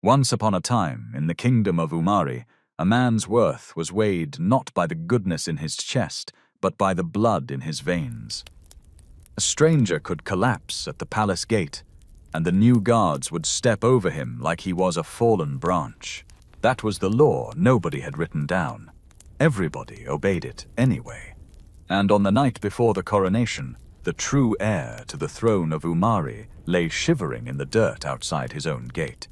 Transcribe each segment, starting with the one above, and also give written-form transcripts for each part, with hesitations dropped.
Once upon a time, in the kingdom of Umari, a man's worth was weighed not by the goodness in his chest, but by the blood in his veins. A stranger could collapse at the palace gate, and the new guards would step over him like he was a fallen branch. That was the law nobody had written down. Everybody obeyed it anyway. And on the night before the coronation, the true heir to the throne of Umari lay shivering in the dirt outside his own gate.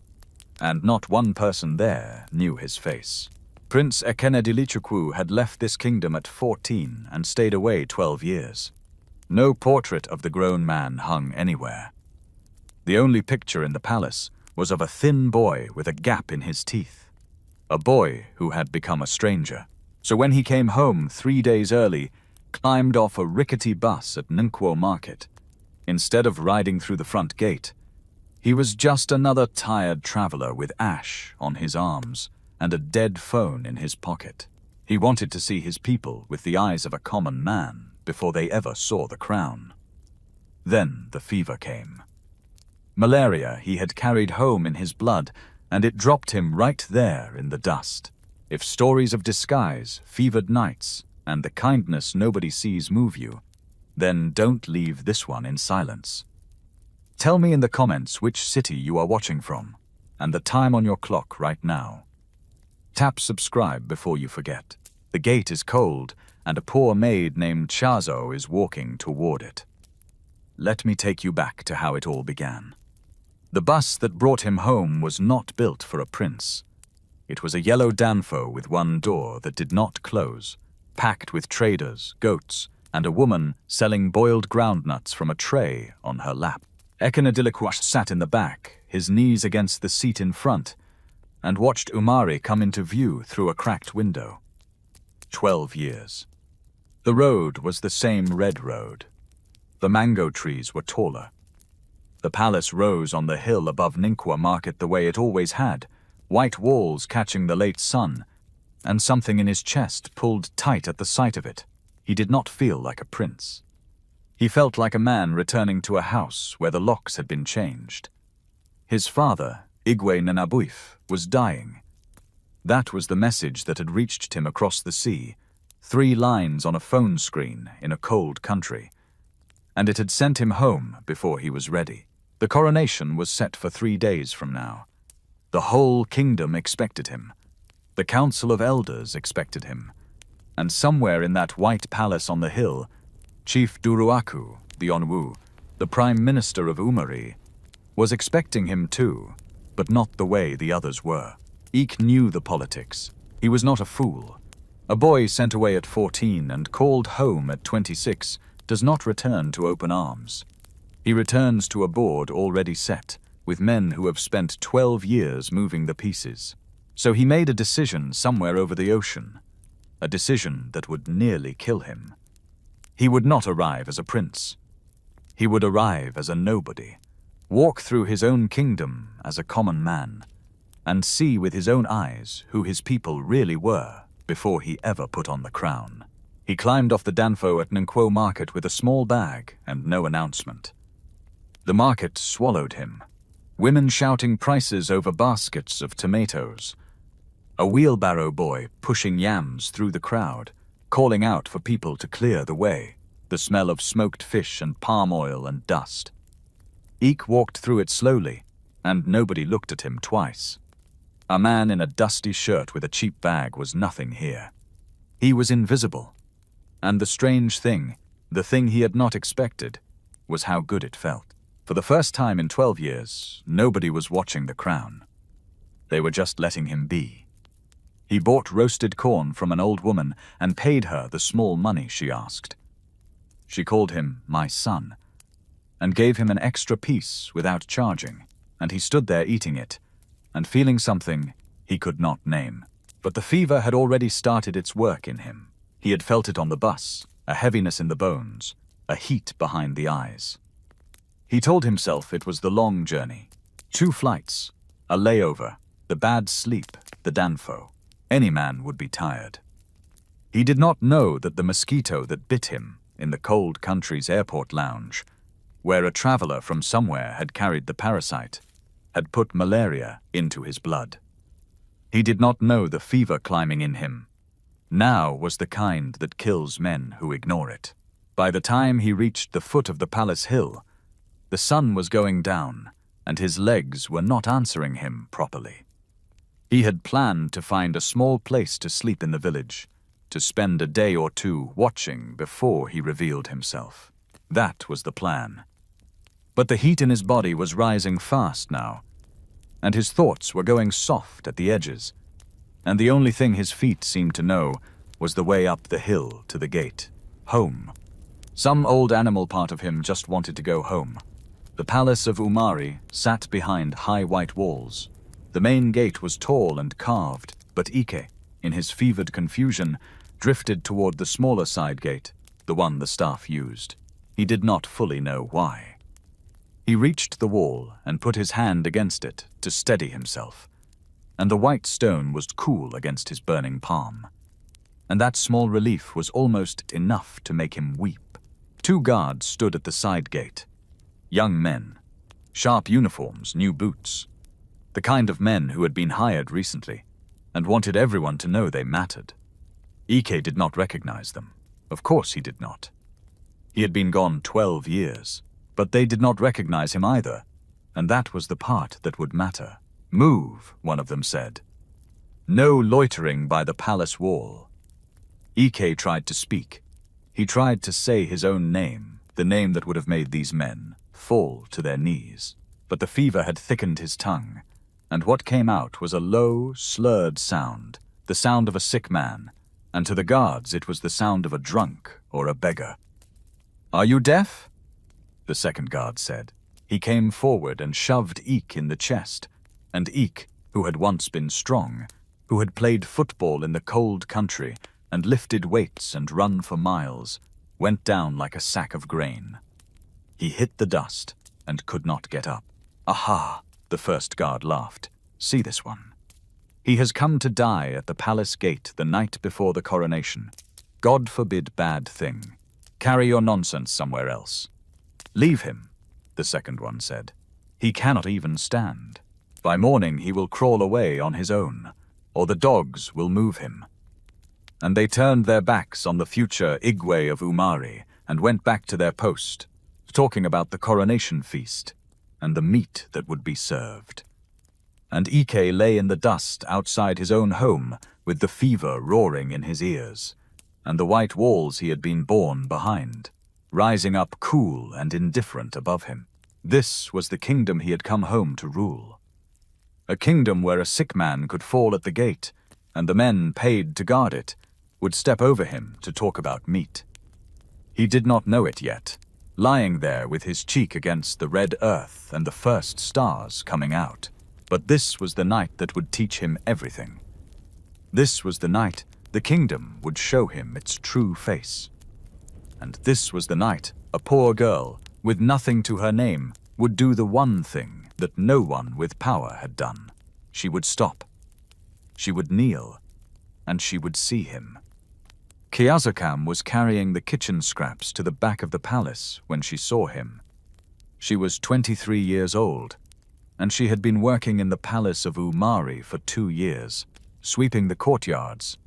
And not one person there knew his face. Prince Ekenedilichukwu had left this kingdom at 14 and stayed away 12 years. No portrait of the grown man hung anywhere. The only picture in the palace was of a thin boy with a gap in his teeth. A boy who had become a stranger. So when he came home 3 days early, climbed off a rickety bus at Nkwo Market, instead of riding through the front gate, he was just another tired traveler with ash on his arms and a dead phone in his pocket. He wanted to see his people with the eyes of a common man before they ever saw the crown. Then the fever came. Malaria he had carried home in his blood, and it dropped him right there in the dust. If stories of disguise, fevered nights, and the kindness nobody sees move you, then don't leave this one in silence. Tell me in the comments which city you are watching from, and the time on your clock right now. Tap subscribe before you forget. The gate is cold, and a poor maid named Chazo is walking toward it. Let me take you back to how it all began. The bus that brought him home was not built for a prince. It was a yellow danfo with one door that did not close, packed with traders, goats, and a woman selling boiled groundnuts from a tray on her lap. Ekenedilichukwu sat in the back, his knees against the seat in front, and watched Umari come into view through a cracked window. 12 years. The road was the same red road. The mango trees were taller. The palace rose on the hill above Nkwo Market the way it always had, white walls catching the late sun, and something in his chest pulled tight at the sight of it. He did not feel like a prince. He felt like a man returning to a house where the locks had been changed. His father, Igwe Nanabuif, was dying. That was the message that had reached him across the sea, 3 lines on a phone screen in a cold country. And it had sent him home before he was ready. The coronation was set for 3 days from now. The whole kingdom expected him. The Council of Elders expected him. And somewhere in that white palace on the hill, Chief Duruaku, the Onwu, the Prime Minister of Umari, was expecting him too, but not the way the others were. Eek knew the politics. He was not a fool. A boy sent away at 14 and called home at 26 does not return to open arms. He returns to a board already set, with men who have spent 12 years moving the pieces. So he made a decision somewhere over the ocean, a decision that would nearly kill him. He would not arrive as a prince. He would arrive as a nobody, walk through his own kingdom as a common man, and see with his own eyes who his people really were before he ever put on the crown. He climbed off the danfo at Nkwo Market with a small bag and no announcement. The market swallowed him. Women shouting prices over baskets of tomatoes. A wheelbarrow boy pushing yams through the crowd, calling out for people to clear the way. The smell of smoked fish and palm oil and dust. Eek walked through it slowly, and nobody looked at him twice. A man in a dusty shirt with a cheap bag was nothing here. He was invisible. And the strange thing, the thing he had not expected, was how good it felt. For the first time in 12 years, nobody was watching the crown. They were just letting him be. He bought roasted corn from an old woman and paid her the small money she asked. She called him my son, and gave him an extra piece without charging, and he stood there eating it, and feeling something he could not name. But the fever had already started its work in him. He had felt it on the bus, a heaviness in the bones, a heat behind the eyes. He told himself it was the long journey. 2 flights, a layover, the bad sleep, the danfo. Any man would be tired. He did not know that the mosquito that bit him in the cold country's airport lounge, where a traveler from somewhere had carried the parasite, had put malaria into his blood. He did not know the fever climbing in him now was the kind that kills men who ignore it. By the time he reached the foot of the palace hill, the sun was going down, and his legs were not answering him properly. He had planned to find a small place to sleep in the village, to spend a day or two watching before he revealed himself. That was the plan. But the heat in his body was rising fast now, and his thoughts were going soft at the edges, and the only thing his feet seemed to know was the way up the hill to the gate. Home. Some old animal part of him just wanted to go home. The palace of Umari sat behind high white walls. The main gate was tall and carved, but Ike, in his fevered confusion, drifted toward the smaller side gate, the one the staff used. He did not fully know why. He reached the wall and put his hand against it to steady himself, and the white stone was cool against his burning palm. And that small relief was almost enough to make him weep. 2 guards stood at the side gate. Young men. Sharp uniforms, new boots. The kind of men who had been hired recently and wanted everyone to know they mattered. Ike did not recognize them. Of course he did not. He had been gone 12 years, but they did not recognize him either, and that was the part that would matter. "Move," one of them said. "No loitering by the palace wall." Ike tried to speak. He tried to say his own name, the name that would have made these men fall to their knees. But the fever had thickened his tongue, and what came out was a low, slurred sound, the sound of a sick man, and to the guards it was the sound of a drunk or a beggar. "Are you deaf?" the second guard said. He came forward and shoved Ike in the chest, and Ike, who had once been strong, who had played football in the cold country and lifted weights and run for miles, went down like a sack of grain. He hit the dust and could not get up. "Aha," the first guard laughed. "See this one. He has come to die at the palace gate the night before the coronation. God forbid bad thing. Carry your nonsense somewhere else." "Leave him," the second one said. "He cannot even stand. By morning he will crawl away on his own, or the dogs will move him." And they turned their backs on the future Igwe of Umari and went back to their post, talking about the coronation feast and the meat that would be served. And Ike lay in the dust outside his own home with the fever roaring in his ears, and the white walls he had been born behind, rising up cool and indifferent above him. This was the kingdom he had come home to rule. A kingdom where a sick man could fall at the gate, and the men paid to guard it would step over him to talk about meat. He did not know it yet, lying there with his cheek against the red earth and the first stars coming out. But this was the night that would teach him everything. This was the night the kingdom would show him its true face. And this was the night a poor girl, with nothing to her name, would do the one thing that no one with power had done. She would stop. She would kneel, and she would see him. Kiyazakam was carrying the kitchen scraps to the back of the palace when she saw him. She was 23 years old, and she had been working in the palace of Umari for 2 years, sweeping the courtyards,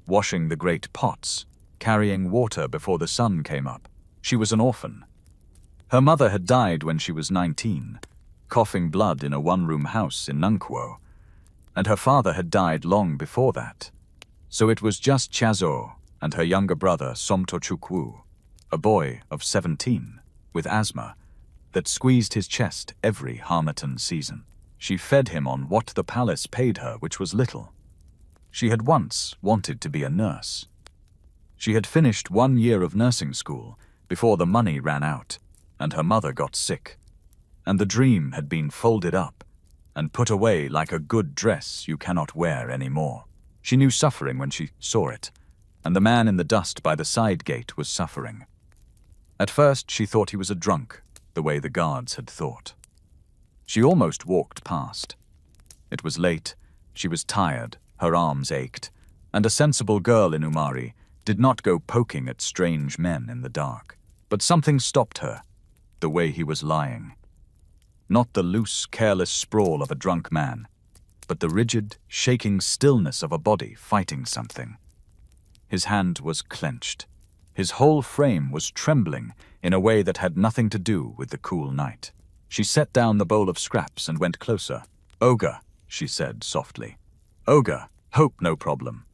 washing the great pots, carrying water before the sun came up. She was an orphan. Her mother had died when she was 19, coughing blood in a one-room house in Nankuo, and her father had died long before that. So it was just Chazo and her younger brother Somtochukwu, a boy of 17 with asthma, that squeezed his chest every Harmattan season. She fed him on what the palace paid her, which was little. She had once wanted to be a nurse. She had finished 1 year of nursing school before the money ran out, and her mother got sick, and the dream had been folded up and put away like a good dress you cannot wear anymore. She knew suffering when she saw it, and the man in the dust by the side gate was suffering. At first she thought he was a drunk, the way the guards had thought. She almost walked past. It was late, she was tired, her arms ached, and a sensible girl in Umari did not go poking at strange men in the dark. But something stopped her, the way he was lying. not the loose, careless sprawl of a drunk man, but the rigid, shaking stillness of a body fighting something. His hand was clenched. His whole frame was trembling in a way that had nothing to do with the cool night. She set down the bowl of scraps and went closer. "Ogre," she said softly. "Ogre, hope no problem."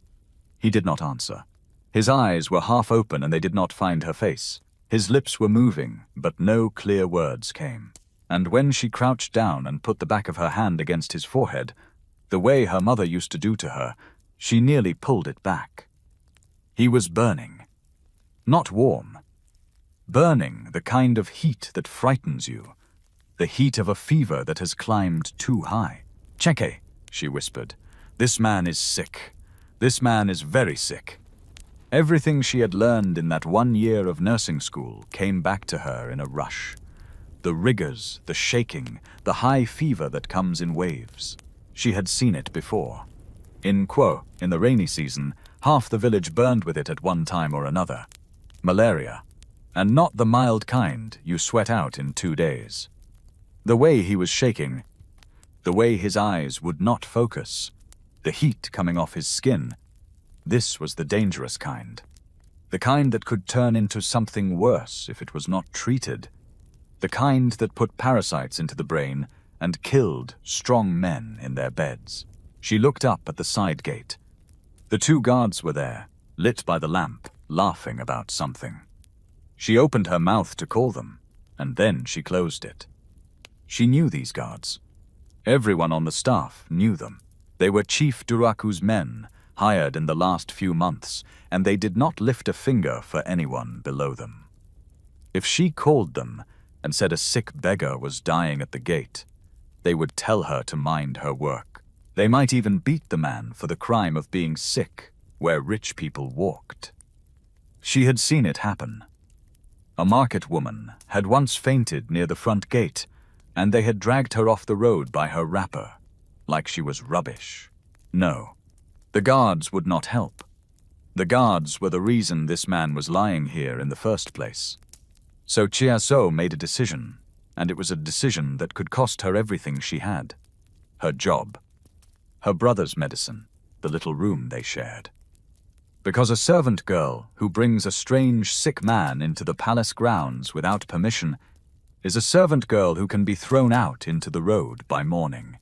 He did not answer. His eyes were half open and they did not find her face. His lips were moving, but no clear words came. And when she crouched down and put the back of her hand against his forehead, the way her mother used to do to her, she nearly pulled it back. He was burning. Not warm. Burning, the kind of heat that frightens you. The heat of a fever that has climbed too high. "Cheque," she whispered. "This man is sick. This man is very sick." Everything she had learned in that 1 year of nursing school came back to her in a rush. The rigors, the shaking, the high fever that comes in waves. She had seen it before. In the rainy season, half the village burned with it at one time or another. Malaria. And not the mild kind you sweat out in 2 days. The way he was shaking, the way his eyes would not focus, the heat coming off his skin, this was the dangerous kind. The kind that could turn into something worse if it was not treated. The kind that put parasites into the brain and killed strong men in their beds. She looked up at the side gate. The 2 guards were there, lit by the lamp, laughing about something. She opened her mouth to call them, and then she closed it. She knew these guards. Everyone on the staff knew them. They were Chief Duraku's men, hired in the last few months, and they did not lift a finger for anyone below them. If she called them and said a sick beggar was dying at the gate, they would tell her to mind her work. They might even beat the man for the crime of being sick where rich people walked. She had seen it happen. A market woman had once fainted near the front gate, and they had dragged her off the road by her wrapper, like she was rubbish. No, the guards would not help. The guards were the reason this man was lying here in the first place. So Chiasso made a decision, and it was a decision that could cost her everything she had. Her job. Her brother's medicine, the little room they shared. Because a servant girl who brings a strange sick man into the palace grounds without permission is a servant girl who can be thrown out into the road by morning.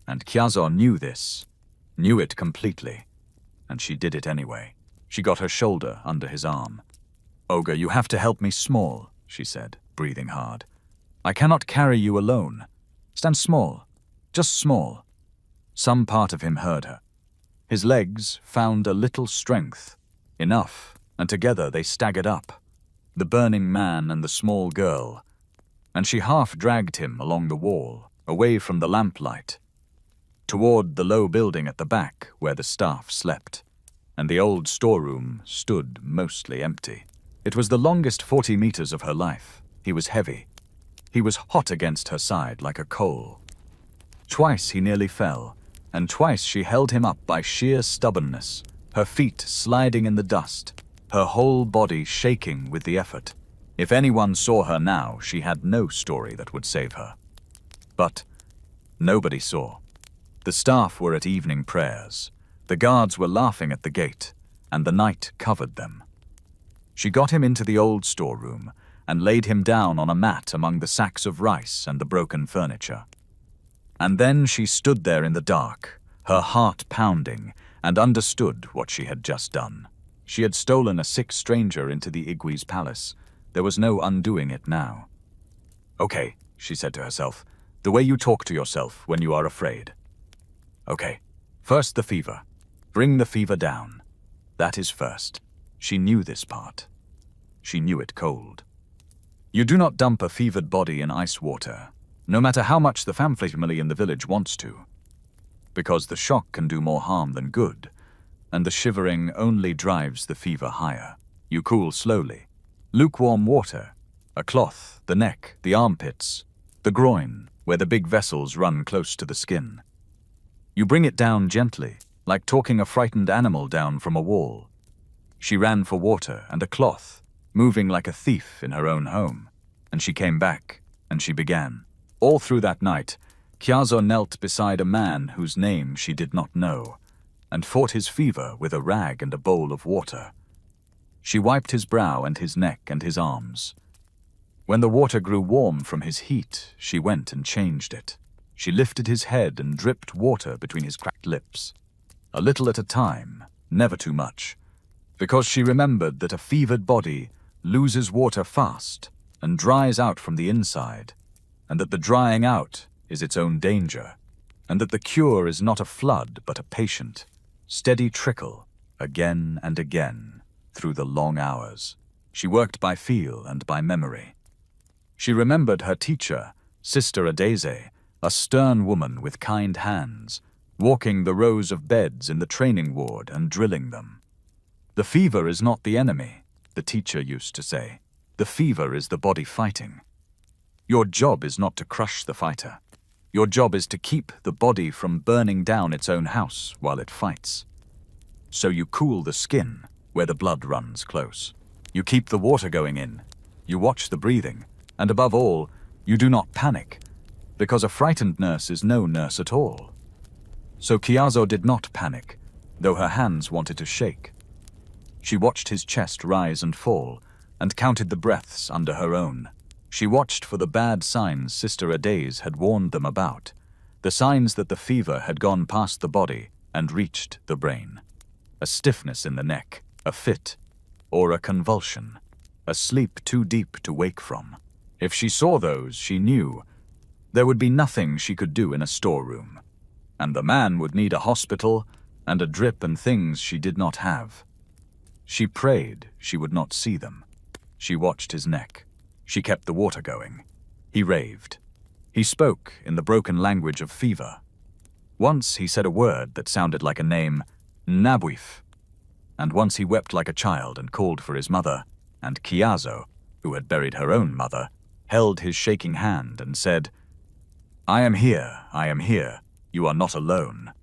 And Chiasso knew this, knew it completely, and she did it anyway. She got her shoulder under his arm. "Ogre, you have to help me small," she said, breathing hard. "I cannot carry you alone. Stand small, just small." Some part of him heard her. His legs found a little strength, enough, and together they staggered up, the burning man and the small girl, and she half dragged him along the wall, away from the lamplight, toward the low building at the back where the staff slept, and the old storeroom stood mostly empty. It was the longest 40 meters of her life. He was heavy. He was hot against her side like a coal. Twice he nearly fell, and twice she held him up by sheer stubbornness, her feet sliding in the dust, her whole body shaking with the effort. If anyone saw her now, she had no story that would save her. But nobody saw. The staff were at evening prayers. The guards were laughing at the gate, and the night covered them. She got him into the old storeroom and laid him down on a mat among the sacks of rice and the broken furniture. And then she stood there in the dark, her heart pounding, and understood what she had just done. She had stolen a sick stranger into the Igwi's palace. There was no undoing it now. "Okay," she said to herself, "the way you talk to yourself when you are afraid. Okay, first the fever. Bring the fever down. That is first." She knew this part. She knew it cold. You do not dump a fevered body in ice water, no matter how much the family in the village wants to, because the shock can do more harm than good, and the shivering only drives the fever higher. You cool slowly. Lukewarm water, a cloth, the neck, the armpits, the groin, where the big vessels run close to the skin. You bring it down gently, like talking a frightened animal down from a wall. She ran for water and a cloth, moving like a thief in her own home, and she came back, and she began. All through that night, Kyazo knelt beside a man whose name she did not know, and fought his fever with a rag and a bowl of water. She wiped his brow and his neck and his arms. When the water grew warm from his heat, she went and changed it. She lifted his head and dripped water between his cracked lips. A little at a time, never too much, because she remembered that a fevered body loses water fast and dries out from the inside, and that the drying out is its own danger, and that the cure is not a flood but a patient, steady trickle, again and again, through the long hours. She worked by feel and by memory. She remembered her teacher, Sister Adeze, a stern woman with kind hands, walking the rows of beds in the training ward and drilling them. The fever is not the enemy, the teacher used to say. The fever is the body fighting. Your job is not to crush the fighter. Your job is to keep the body from burning down its own house while it fights. So you cool the skin where the blood runs close. You keep the water going in. You watch the breathing. And above all, you do not panic, because a frightened nurse is no nurse at all. So Kyazo did not panic, though her hands wanted to shake. She watched his chest rise and fall, and counted the breaths under her own. She watched for the bad signs Sister Adeze had warned them about, the signs that the fever had gone past the body and reached the brain. A stiffness in the neck, a fit, or a convulsion, a sleep too deep to wake from. If she saw those, she knew there would be nothing she could do in a storeroom, and the man would need a hospital and a drip and things she did not have. She prayed she would not see them. She watched his neck. She kept the water going. He raved. He spoke in the broken language of fever. Once he said a word that sounded like a name, Nabuif, and once he wept like a child and called for his mother, and Kyazo, who had buried her own mother, held his shaking hand and said, I am here, you are not alone,"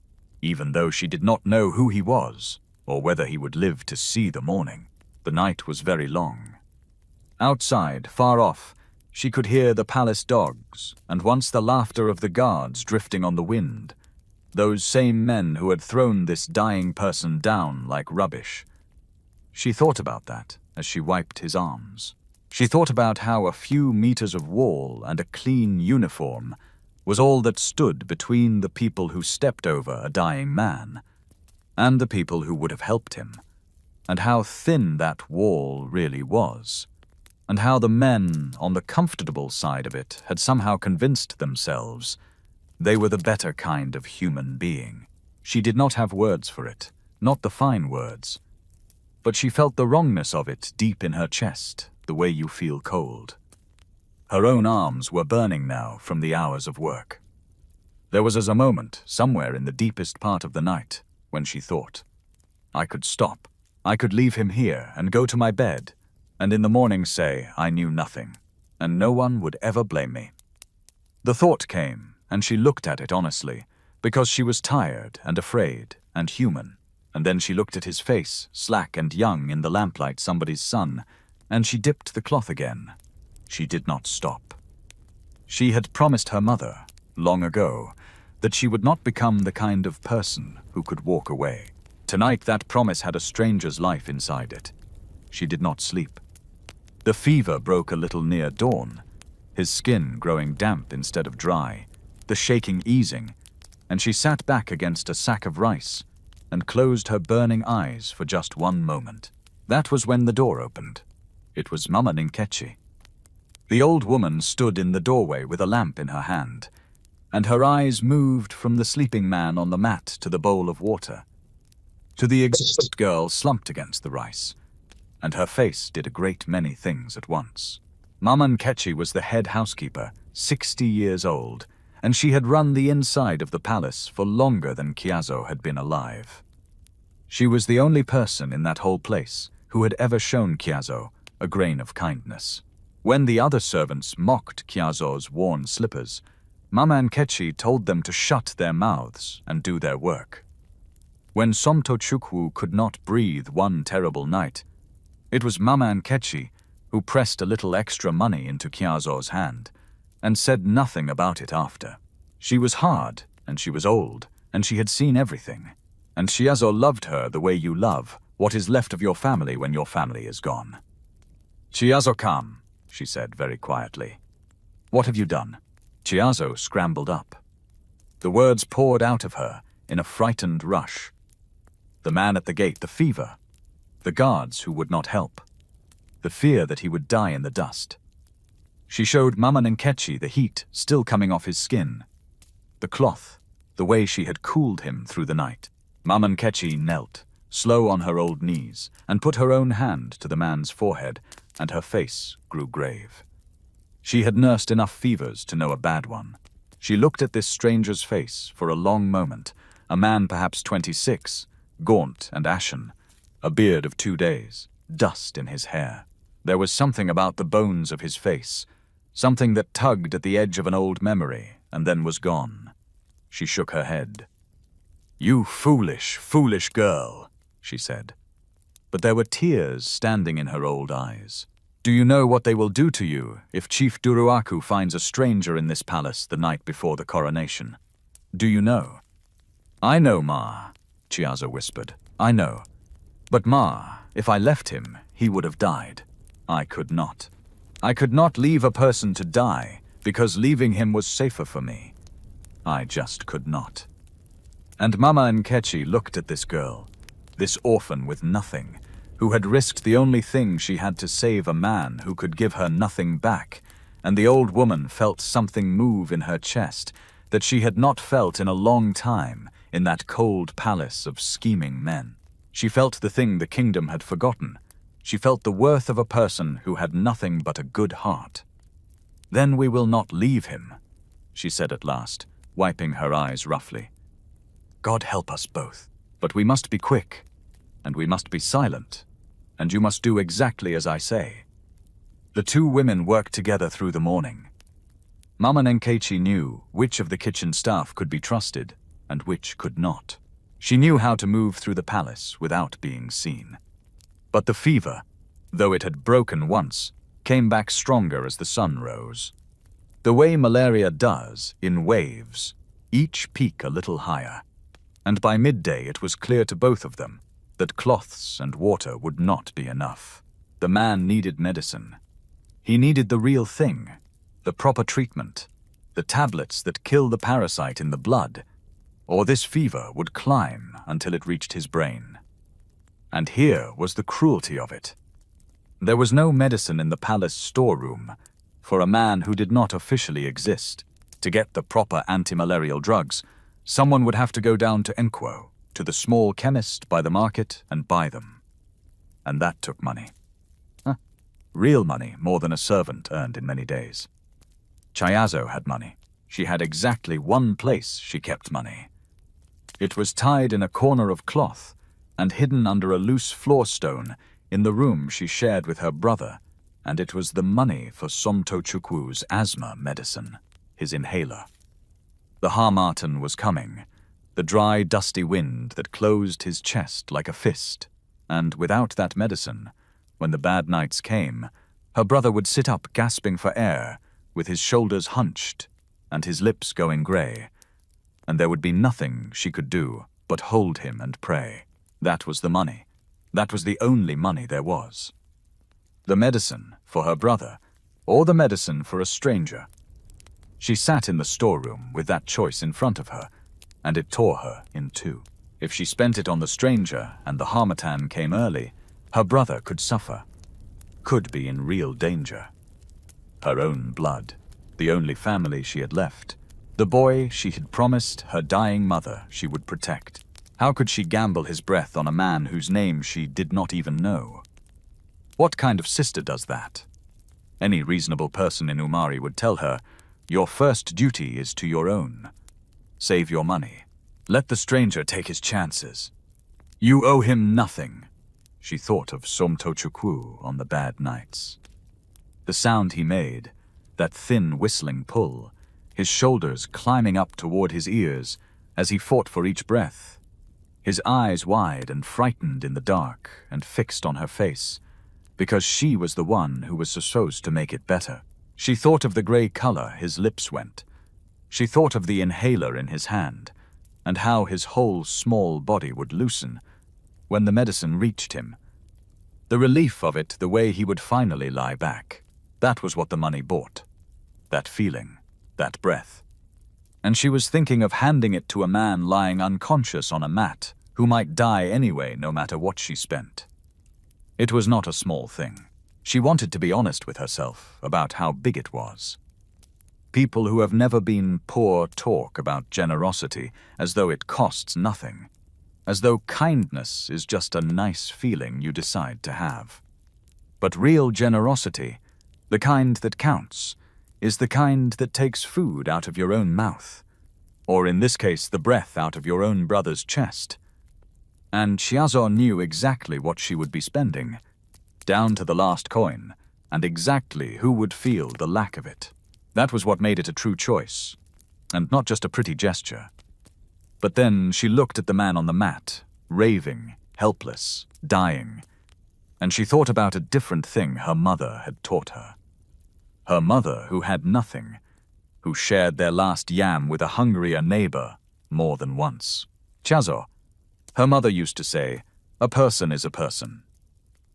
even though she did not know who he was, or whether he would live to see the morning. The night was very long. Outside, far off, she could hear the palace dogs, and once the laughter of the guards drifting on the wind, those same men who had thrown this dying person down like rubbish. She thought about that as she wiped his arms. She thought about how a few meters of wall and a clean uniform was all that stood between the people who stepped over a dying man and the people who would have helped him, and how thin that wall really was, and how the men on the comfortable side of it had somehow convinced themselves they were the better kind of human being. She did not have words for it, not the fine words, but she felt the wrongness of it deep in her chest, the way you feel cold. Her own arms were burning now from the hours of work. There was a moment, somewhere in the deepest part of the night, when she thought, I could stop. I could leave him here and go to my bed, and in the morning say I knew nothing, and no one would ever blame me. The thought came, and she looked at it honestly, because she was tired and afraid and human, and then she looked at his face, slack and young in the lamplight somebody's son, and she dipped the cloth again. She did not stop. She had promised her mother, long ago, that she would not become the kind of person who could walk away. Tonight that promise had a stranger's life inside it. She did not sleep. The fever broke a little near dawn, his skin growing damp instead of dry, the shaking easing, and she sat back against a sack of rice and closed her burning eyes for just one moment. That was when the door opened. It was Mama Ninkechi. The old woman stood in the doorway with a lamp in her hand, and her eyes moved from the sleeping man on the mat to the bowl of water, to the exhausted girl slumped against the rice, and her face did a great many things at once. Mama Nkechi was the head housekeeper, 60 years old, and she had run the inside of the palace for longer than Kyazo had been alive. She was the only person in that whole place who had ever shown Kyazo a grain of kindness. When the other servants mocked Kyazo's worn slippers, Mama Nkechi told them to shut their mouths and do their work. When Somto Chukwu could not breathe one terrible night, it was Mama Nkechi who pressed a little extra money into Kyazo's hand and said nothing about it after. She was hard, and she was old, and she had seen everything. And Chiazo loved her the way you love what is left of your family when your family is gone. "Chiazo, come," she said very quietly. "What have you done?" Chiazo scrambled up. The words poured out of her in a frightened rush. The man at the gate, the fever, the guards who would not help, the fear that he would die in the dust. She showed Mama Nkechi the heat still coming off his skin, the cloth, the way she had cooled him through the night. Mama Nkechi knelt, slow on her old knees, and put her own hand to the man's forehead, and her face grew grave. She had nursed enough fevers to know a bad one. She looked at this stranger's face for a long moment, a man perhaps 26, gaunt and ashen, a beard of 2 days, dust in his hair. There was something about the bones of his face, something that tugged at the edge of an old memory and then was gone. She shook her head. "You foolish, foolish girl," she said. But there were tears standing in her old eyes. "Do you know what they will do to you if Chief Duruaku finds a stranger in this palace the night before the coronation? Do you know?" "I know, Ma," Chiazo whispered. "I know. But Ma, if I left him, he would have died. I could not. I could not leave a person to die because leaving him was safer for me. I just could not." And Mama Nkechi looked at this girl, this orphan with nothing, who had risked the only thing she had to save a man who could give her nothing back, and the old woman felt something move in her chest that she had not felt in a long time in that cold palace of scheming men. She felt the thing the kingdom had forgotten. She felt the worth of a person who had nothing but a good heart. "Then we will not leave him," she said at last, wiping her eyes roughly. "God help us both. But we must be quick, and we must be silent, and you must do exactly as I say." The two women worked together through the morning. Mama Nkechi knew which of the kitchen staff could be trusted and which could not. She knew how to move through the palace without being seen. But the fever, though it had broken once, came back stronger as the sun rose. The way malaria does, in waves, each peak a little higher. And by midday it was clear to both of them that cloths and water would not be enough. The man needed medicine. He needed the real thing, the proper treatment, the tablets that kill the parasite in the blood, or this fever would climb until it reached his brain. And here was the cruelty of it. There was no medicine in the palace storeroom for a man who did not officially exist. To get the proper anti-malarial drugs, someone would have to go down to Enquo, to the small chemist by the market, and buy them. And that took money. Real money, more than a servant earned in many days. Chiazo had money. She had exactly one place she kept money. It was tied in a corner of cloth and hidden under a loose floor stone in the room she shared with her brother, and it was the money for Somtochukwu's asthma medicine, his inhaler. The Harmattan was coming, the dry, dusty wind that closed his chest like a fist, and without that medicine, when the bad nights came, her brother would sit up gasping for air, with his shoulders hunched and his lips going grey, and there would be nothing she could do but hold him and pray. That was the money. That was the only money there was. The medicine for her brother, or the medicine for a stranger. She sat in the storeroom with that choice in front of her, and it tore her in two. If she spent it on the stranger and the Harmattan came early, her brother could suffer, could be in real danger. Her own blood, the only family she had left, the boy she had promised her dying mother she would protect. How could she gamble his breath on a man whose name she did not even know? What kind of sister does that? Any reasonable person in Umari would tell her, your first duty is to your own. Save your money. Let the stranger take his chances. You owe him nothing. She thought of Somtochukwu on the bad nights. The sound he made, that thin whistling pull, his shoulders climbing up toward his ears as he fought for each breath, his eyes wide and frightened in the dark and fixed on her face, because she was the one who was supposed to make it better. She thought of the grey color his lips went. She thought of the inhaler in his hand, and how his whole small body would loosen when the medicine reached him. The relief of it, the way he would finally lie back. That was what the money bought. That feeling, that breath. And she was thinking of handing it to a man lying unconscious on a mat, who might die anyway no matter what she spent. It was not a small thing. She wanted to be honest with herself about how big it was. People who have never been poor talk about generosity as though it costs nothing, as though kindness is just a nice feeling you decide to have. But real generosity, the kind that counts, is the kind that takes food out of your own mouth, or in this case the breath out of your own brother's chest. And Chiazor knew exactly what she would be spending, down to the last coin, and exactly who would feel the lack of it. That was what made it a true choice, and not just a pretty gesture. But then she looked at the man on the mat, raving, helpless, dying, and she thought about a different thing her mother had taught her. Her mother, who had nothing, who shared their last yam with a hungrier neighbor more than once. Chiazor, her mother used to say, a person is a person.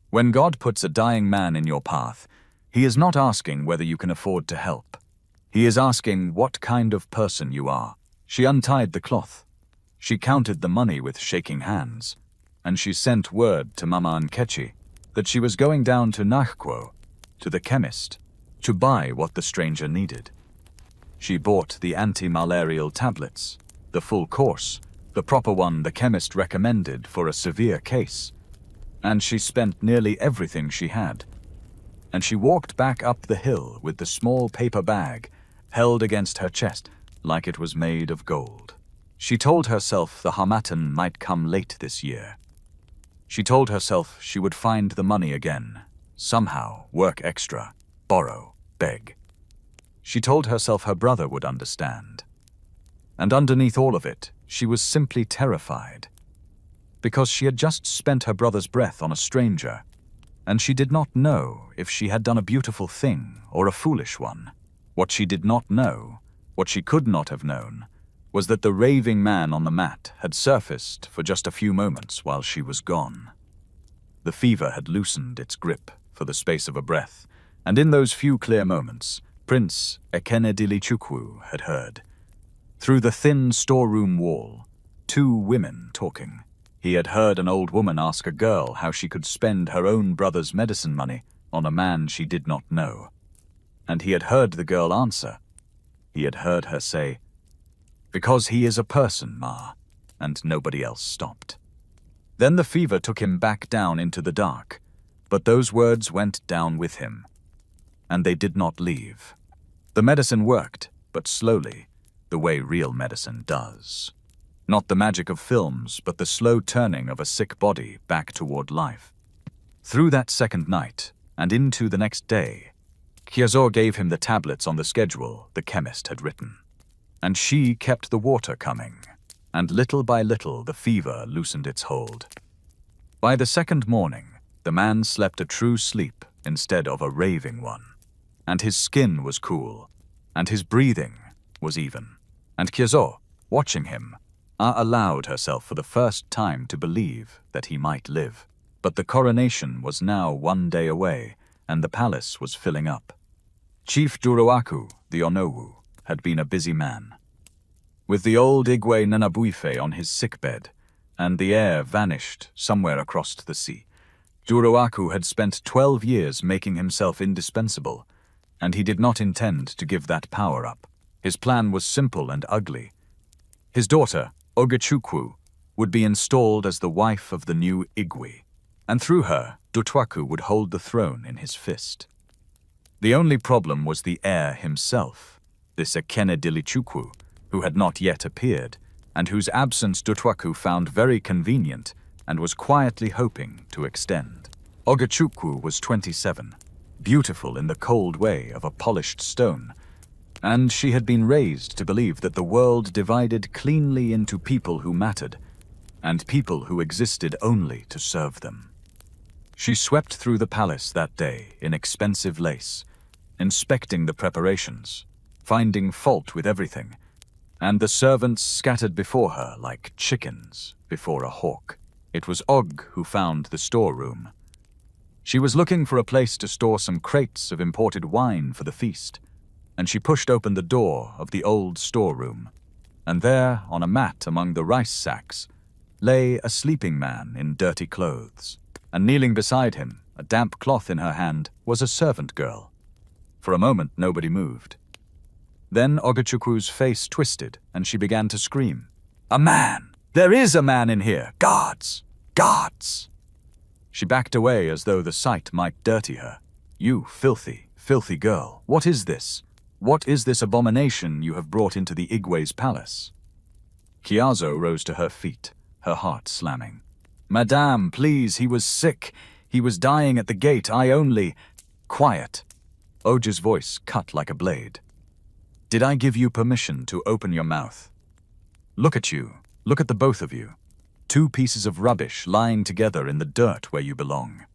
When God puts a dying man in your path, he is not asking whether you can afford to help. He is asking what kind of person you are. She untied the cloth. She counted the money with shaking hands, and she sent word to Mama Nkechi that she was going down to Nakhkwo, to the chemist, to buy what the stranger needed. She bought the anti-malarial tablets, the full course, the proper one the chemist recommended for a severe case, and she spent nearly everything she had. And she walked back up the hill with the small paper bag held against her chest like it was made of gold. She told herself the Harmattan might come late this year. She told herself she would find the money again, somehow work extra, borrow, beg. She told herself her brother would understand. And underneath all of it, she was simply terrified, because she had just spent her brother's breath on a stranger, and she did not know if she had done a beautiful thing or a foolish one. What she did not know, what she could not have known, was that the raving man on the mat had surfaced for just a few moments while she was gone. The fever had loosened its grip for the space of a breath, and in those few clear moments, Prince Ekenedilichukwu had heard, through the thin storeroom wall, two women talking. He had heard an old woman ask a girl how she could spend her own brother's medicine money on a man she did not know. And he had heard the girl answer. He had heard her say, "Because he is a person, Ma," and nobody else stopped. Then the fever took him back down into the dark, but those words went down with him, and they did not leave. The medicine worked, but slowly, the way real medicine does. Not the magic of films, but the slow turning of a sick body back toward life. Through that second night, and into the next day, Chiazor gave him the tablets on the schedule the chemist had written. And she kept the water coming, and little by little the fever loosened its hold. By the second morning, the man slept a true sleep instead of a raving one, and his skin was cool, and his breathing was even. And Chiazor, watching him, allowed herself for the first time to believe that he might live. But the coronation was now 1 day away, and the palace was filling up. Chief Duroaku, the Onowu, had been a busy man. With the old Igwe Nanabuife on his sickbed, and the heir vanished somewhere across the sea, Duroaku had spent 12 years making himself indispensable, and he did not intend to give that power up. His plan was simple and ugly. His daughter, Ogechukwu, would be installed as the wife of the new Igwe, and through her, Dutwaku would hold the throne in his fist. The only problem was the heir himself, this Ekenedilichukwu, who had not yet appeared, and whose absence Dutwaku found very convenient and was quietly hoping to extend. Ogechukwu was 27, beautiful in the cold way of a polished stone, and she had been raised to believe that the world divided cleanly into people who mattered, and people who existed only to serve them. She swept through the palace that day in expensive lace, inspecting the preparations, finding fault with everything, and the servants scattered before her like chickens before a hawk. It was Og who found the storeroom. She was looking for a place to store some crates of imported wine for the feast, and she pushed open the door of the old storeroom, and there, on a mat among the rice sacks, lay a sleeping man in dirty clothes, and kneeling beside him, a damp cloth in her hand, was a servant girl. For a moment nobody moved. Then Ogachukwu's face twisted, and she began to scream. "A man! There is a man in here! Guards! Guards!" She backed away as though the sight might dirty her. "You filthy, filthy girl, what is this? What is this abomination you have brought into the Igwe's palace?" Kiazo rose to her feet, her heart slamming. "Madame, please, he was sick. He was dying at the gate. I only—" "Quiet." Oja's voice cut like a blade. "Did I give you permission to open your mouth? Look at you. Look at the both of you. Two pieces of rubbish lying together in the dirt where you belong."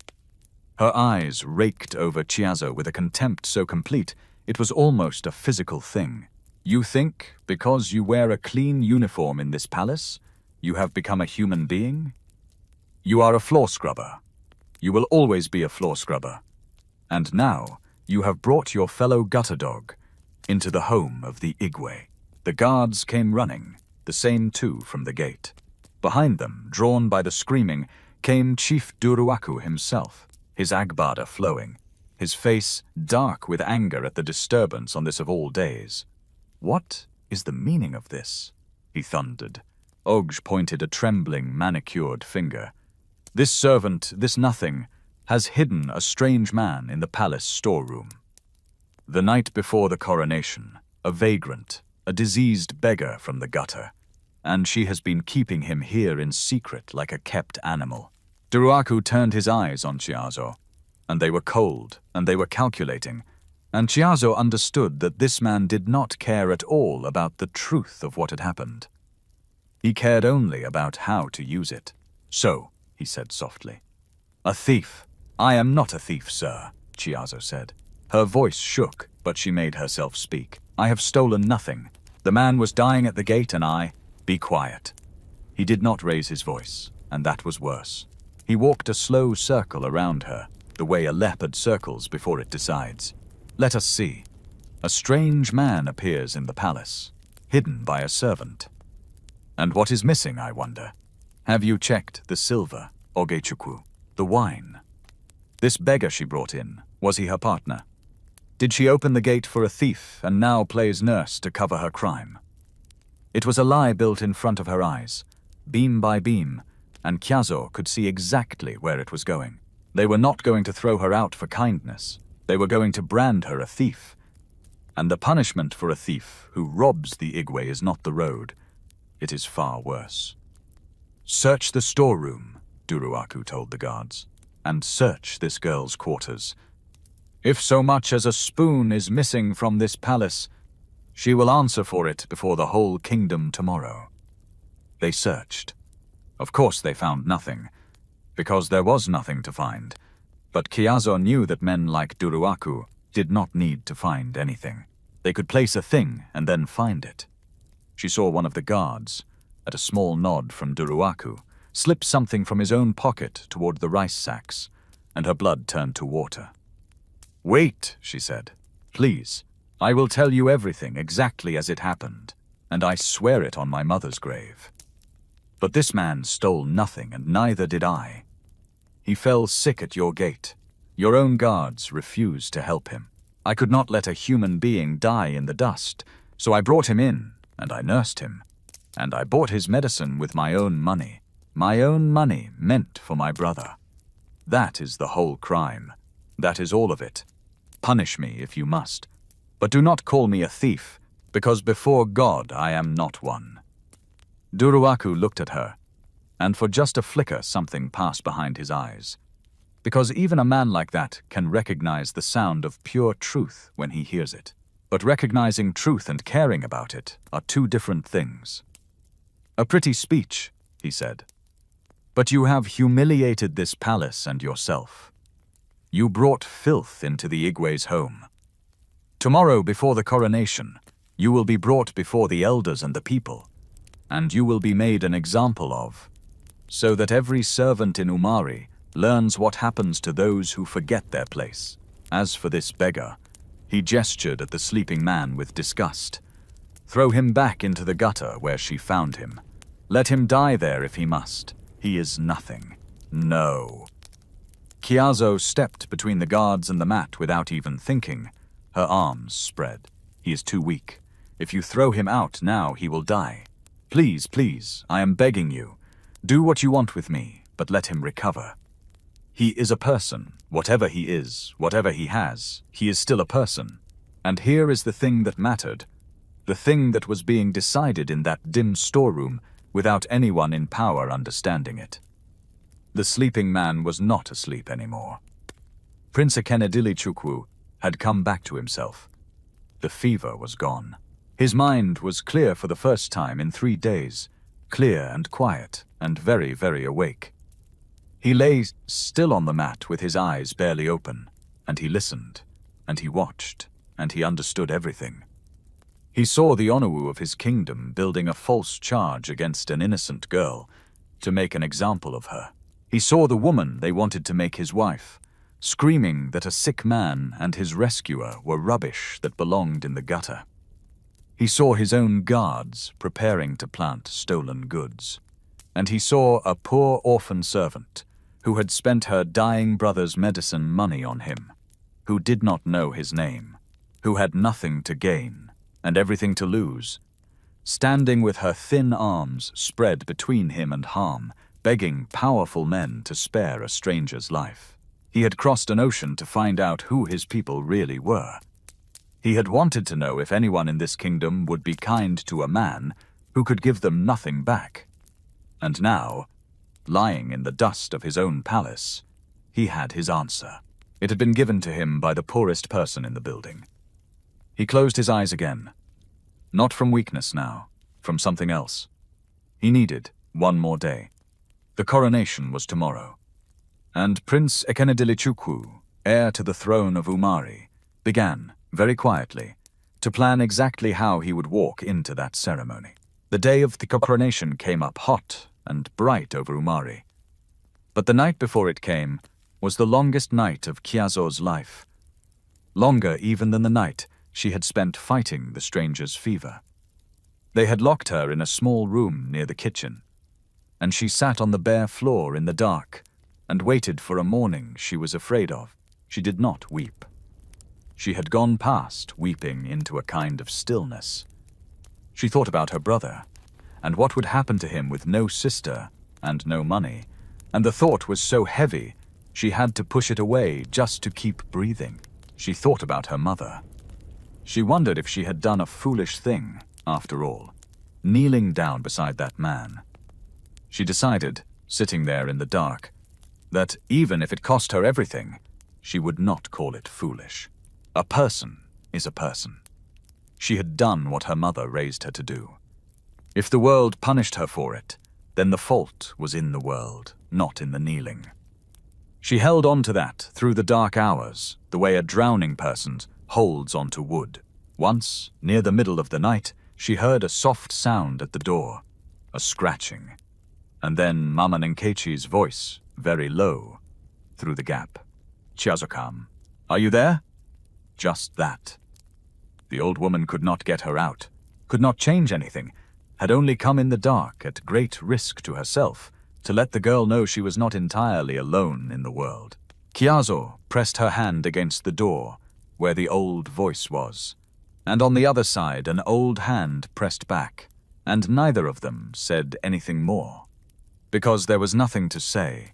Her eyes raked over Chiazo with a contempt so complete it was almost a physical thing. "You think, because you wear a clean uniform in this palace, you have become a human being? You are a floor scrubber. You will always be a floor scrubber. And now you have brought your fellow gutter dog into the home of the Igwe." The guards came running, the same two from the gate. Behind them, drawn by the screaming, came Chief Duruaku himself, his agbada flowing, his face dark with anger at the disturbance on this of all days. "What is the meaning of this?" he thundered. Ogj pointed a trembling, manicured finger. "This servant, this nothing, has hidden a strange man in the palace storeroom. The night before the coronation, a vagrant, a diseased beggar from the gutter, and she has been keeping him here in secret like a kept animal." Duruaku turned his eyes on Chiazo, and they were cold, and they were calculating, and Chiazo understood that this man did not care at all about the truth of what had happened. He cared only about how to use it. "So," he said softly. "A thief." "I am not a thief, sir," Chiazo said. Her voice shook, but she made herself speak. "I have stolen nothing. The man was dying at the gate and I—" "Be quiet." He did not raise his voice, and that was worse. He walked a slow circle around her, the way a leopard circles before it decides. "Let us see. A strange man appears in the palace, hidden by a servant. And what is missing, I wonder? Have you checked the silver, Ogechukwu, the wine? This beggar she brought in, was he her partner? Did she open the gate for a thief and now plays nurse to cover her crime?" It was a lie built in front of her eyes, beam by beam, and Chiazo could see exactly where it was going. They were not going to throw her out for kindness. They were going to brand her a thief. And the punishment for a thief who robs the Igwe is not the road. It is far worse. "Search the storeroom," Duruaku told the guards, "and search this girl's quarters. If so much as a spoon is missing from this palace, she will answer for it before the whole kingdom tomorrow." They searched. Of course they found nothing, because there was nothing to find, but Chiazo knew that men like Duruaku did not need to find anything. They could place a thing and then find it. She saw one of the guards, at a small nod from Duruaku, slip something from his own pocket toward the rice sacks, and her blood turned to water. "Wait," she said. "Please. I will tell you everything exactly as it happened, and I swear it on my mother's grave. But this man stole nothing, and neither did I. He fell sick at your gate. Your own guards refused to help him. I could not let a human being die in the dust, so I brought him in, and I nursed him. And I bought his medicine with my own money meant for my brother. That is the whole crime. That is all of it. Punish me if you must, but do not call me a thief, because before God I am not one." Duruaku looked at her, and for just a flicker something passed behind his eyes, because even a man like that can recognize the sound of pure truth when he hears it. But recognizing truth and caring about it are two different things. "A pretty speech," he said. "But you have humiliated this palace and yourself. You brought filth into the Igwe's home. Tomorrow, before the coronation, you will be brought before the elders and the people, and you will be made an example of, so that every servant in Umari learns what happens to those who forget their place. As for this beggar, he gestured at the sleeping man with disgust. Throw him back into the gutter where she found him. Let him die there if he must. He is nothing. No. Chiazo stepped between the guards and the mat without even thinking. Her arms spread. He is too weak. If you throw him out now, he will die. Please, please, I am begging you. Do what you want with me, but let him recover. He is a person. Whatever he is, whatever he has, he is still a person. And here is the thing that mattered. The thing that was being decided in that dim storeroom without anyone in power understanding it. The sleeping man was not asleep anymore. Prince Ekenedilichukwu had come back to himself. The fever was gone. His mind was clear for the first time in 3 days, clear and quiet and very, very awake. He lay still on the mat with his eyes barely open, and he listened, and he watched, and he understood everything. He saw the Onowu of his kingdom building a false charge against an innocent girl to make an example of her. He saw the woman they wanted to make his wife, screaming that a sick man and his rescuer were rubbish that belonged in the gutter. He saw his own guards preparing to plant stolen goods. And he saw a poor orphan servant who had spent her dying brother's medicine money on him, who did not know his name, who had nothing to gain and everything to lose, standing with her thin arms spread between him and harm, begging powerful men to spare a stranger's life. He had crossed an ocean to find out who his people really were. He had wanted to know if anyone in this kingdom would be kind to a man who could give them nothing back. And now, lying in the dust of his own palace, he had his answer. It had been given to him by the poorest person in the building. He closed his eyes again. Not from weakness now, from something else. He needed one more day. The coronation was tomorrow. And Prince Ekenedilichukwu, heir to the throne of Umari, began, very quietly, to plan exactly how he would walk into that ceremony. The day of the coronation came up hot and bright over Umari. But the night before it came was the longest night of Chiazo's life. Longer even than the night she had spent fighting the stranger's fever. They had locked her in a small room near the kitchen, and she sat on the bare floor in the dark and waited for a morning she was afraid of. She did not weep. She had gone past weeping into a kind of stillness. She thought about her brother, and what would happen to him with no sister and no money, and the thought was so heavy she had to push it away just to keep breathing. She thought about her mother. She wondered if she had done a foolish thing, after all, kneeling down beside that man. She decided, sitting there in the dark, that even if it cost her everything, she would not call it foolish. A person is a person. She had done what her mother raised her to do. If the world punished her for it, then the fault was in the world, not in the kneeling. She held on to that through the dark hours, the way a drowning person holds onto wood. Once, near the middle of the night, she heard a soft sound at the door, a scratching, and then Mama Nkechi's voice, very low, through the gap. "Chiazokam, are you there?" Just that. The old woman could not get her out, could not change anything, had only come in the dark at great risk to herself to let the girl know she was not entirely alone in the world. Chiazo pressed her hand against the door where the old voice was, and on the other side an old hand pressed back, and neither of them said anything more, because there was nothing to say,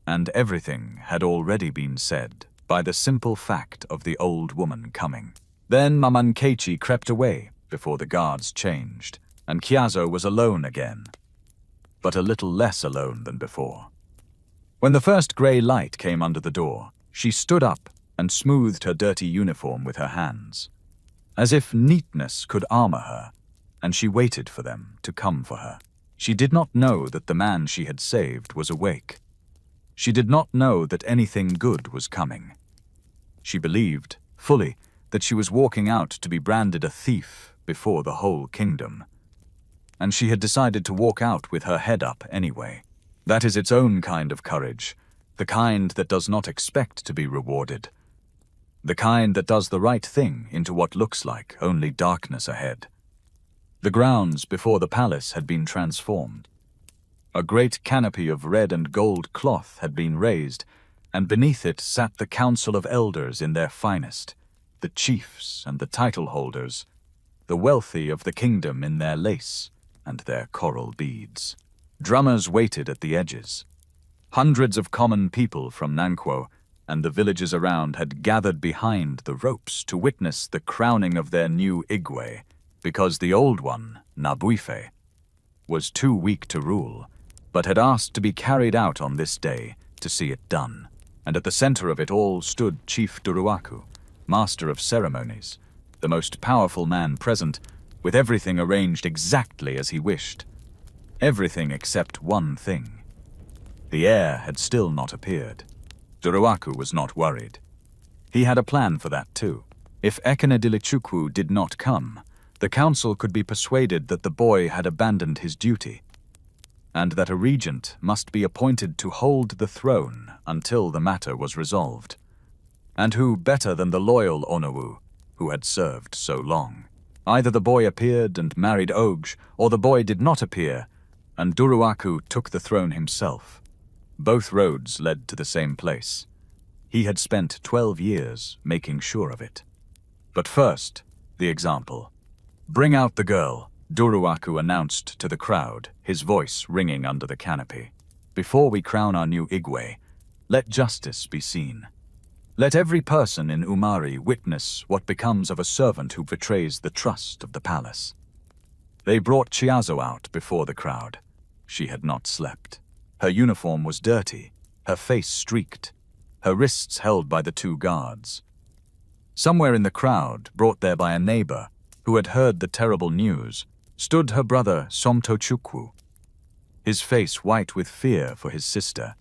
and everything had already been said by the simple fact of the old woman coming. Then Mama Nkechi crept away before the guards changed, and Chiazo was alone again, but a little less alone than before. When the first grey light came under the door, she stood up and smoothed her dirty uniform with her hands, as if neatness could armor her, and she waited for them to come for her. She did not know that the man she had saved was awake. She did not know that anything good was coming. She believed, fully, that she was walking out to be branded a thief before the whole kingdom. And she had decided to walk out with her head up anyway. That is its own kind of courage, the kind that does not expect to be rewarded. The kind that does the right thing into what looks like only darkness ahead. The grounds before the palace had been transformed. A great canopy of red and gold cloth had been raised, and beneath it sat the council of elders in their finest, the chiefs and the title holders, the wealthy of the kingdom in their lace and their coral beads. Drummers waited at the edges. Hundreds of common people from Nanquo and the villages around had gathered behind the ropes to witness the crowning of their new Igwe, because the old one, Nabuife, was too weak to rule, but had asked to be carried out on this day to see it done. And at the center of it all stood Chief Duruaku, master of ceremonies, the most powerful man present, with everything arranged exactly as he wished. Everything except one thing. The heir had still not appeared. Duruaku was not worried. He had a plan for that too. If Ekenedilichukwu did not come, the council could be persuaded that the boy had abandoned his duty, and that a regent must be appointed to hold the throne until the matter was resolved. And who better than the loyal Onowu, who had served so long? Either the boy appeared and married Ogj, or the boy did not appear, and Duruaku took the throne himself. Both roads led to the same place. He had spent 12 years making sure of it. But first, the example. "Bring out the girl," Duruaku announced to the crowd, his voice ringing under the canopy. "Before we crown our new Igwe, let justice be seen. Let every person in Umari witness what becomes of a servant who betrays the trust of the palace." They brought Chiazo out before the crowd. She had not slept. Her uniform was dirty, her face streaked, her wrists held by the two guards. Somewhere in the crowd, brought there by a neighbor who had heard the terrible news, stood her brother Somtochukwu, his face white with fear for his sister,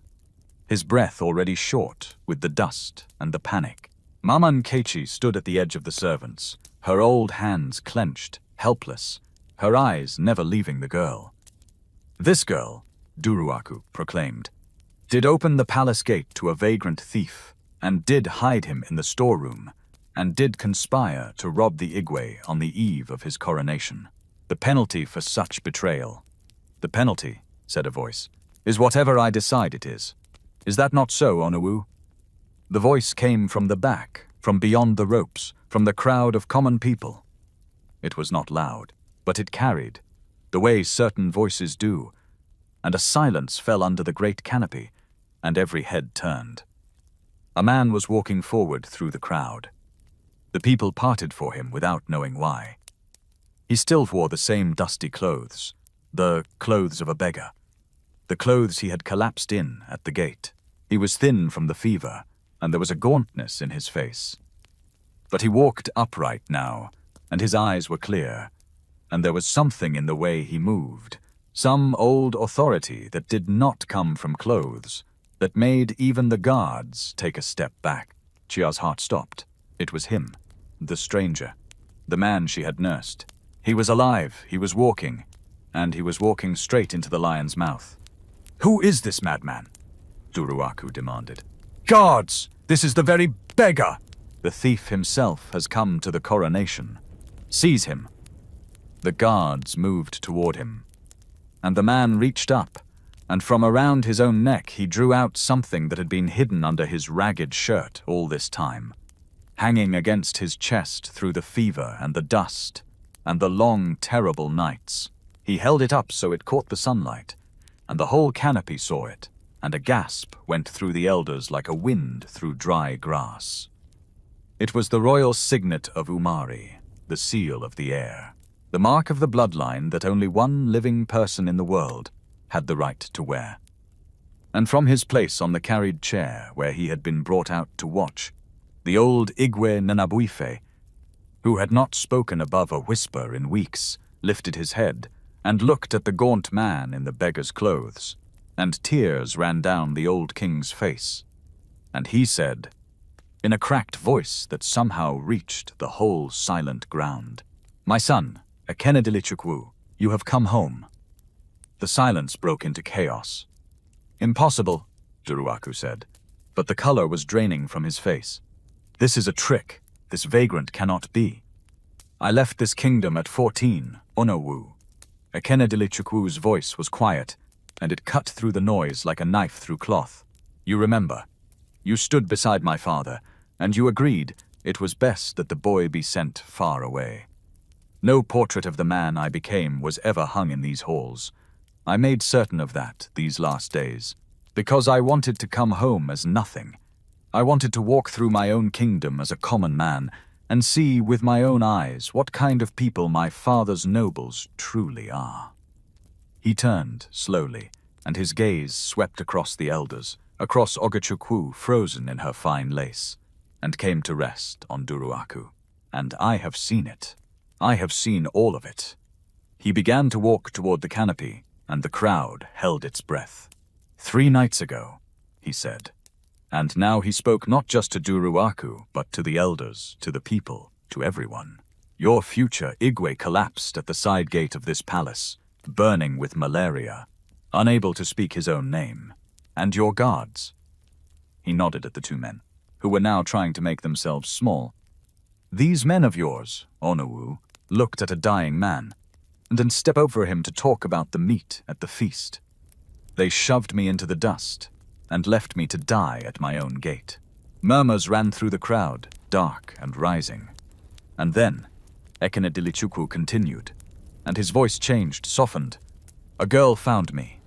his breath already short with the dust and the panic. Mama Nkechi stood at the edge of the servants, her old hands clenched, helpless, her eyes never leaving the girl. "This girl," Duruaku proclaimed, "did open the palace gate to a vagrant thief, and did hide him in the storeroom, and did conspire to rob the Igwe on the eve of his coronation. The penalty for such betrayal." "The penalty," said a voice, "is whatever I decide it is. Is that not so, Onowu?" The voice came from the back, from beyond the ropes, from the crowd of common people. It was not loud, but it carried, the way certain voices do, and a silence fell under the great canopy, and every head turned. A man was walking forward through the crowd. The people parted for him without knowing why. He still wore the same dusty clothes, the clothes of a beggar, the clothes he had collapsed in at the gate. He was thin from the fever, and there was a gauntness in his face. But he walked upright now, and his eyes were clear, and there was something in the way he moved, some old authority that did not come from clothes, that made even the guards take a step back. Chia's heart stopped. It was him, the stranger, the man she had nursed. He was alive, he was walking, and he was walking straight into the lion's mouth. "Who is this madman?" Duruaku demanded. "Guards! This is the very beggar! The thief himself has come to the coronation. Seize him." The guards moved toward him, and the man reached up, and from around his own neck he drew out something that had been hidden under his ragged shirt all this time, hanging against his chest through the fever and the dust and the long, terrible nights. He held it up so it caught the sunlight, and the whole canopy saw it, and a gasp went through the elders like a wind through dry grass. It was the royal signet of Umari, the seal of the heir, the mark of the bloodline that only one living person in the world had the right to wear. And from his place on the carried chair where he had been brought out to watch, the old Igwe Nanabuife, who had not spoken above a whisper in weeks, lifted his head and looked at the gaunt man in the beggar's clothes, and tears ran down the old king's face. And he said, in a cracked voice that somehow reached the whole silent ground. "My son, Ekenedilichukwu, you have come home." The silence broke into chaos. "Impossible," Duruaku said, but the color was draining from his face. "This is a trick. This vagrant cannot be. I left this kingdom at 14, Onowu." Ekenedilichukwu's voice was quiet, and it cut through the noise like a knife through cloth. "You remember. You stood beside my father, and you agreed it was best that the boy be sent far away. No portrait of the man I became was ever hung in these halls. I made certain of that these last days, because I wanted to come home as nothing. I wanted to walk through my own kingdom as a common man and see with my own eyes what kind of people my father's nobles truly are." He turned slowly, and his gaze swept across the elders, across Ogachukwu frozen in her fine lace, and came to rest on Duruaku. "And I have seen it. I have seen all of it." He began to walk toward the canopy, and the crowd held its breath. "3 nights ago," he said. And now he spoke not just to Duruaku, but to the elders, to the people, to everyone. "Your future Igwe collapsed at the side gate of this palace, burning with malaria, unable to speak his own name. And your guards." He nodded at the 2 men, who were now trying to make themselves small. "These men of yours," Onowu looked at a dying man, and then stepped over him to talk about the meat at the feast. "They shoved me into the dust and left me to die at my own gate." Murmurs ran through the crowd, dark and rising. And then Ekenedilichukwu continued, and his voice changed, softened. "A girl found me."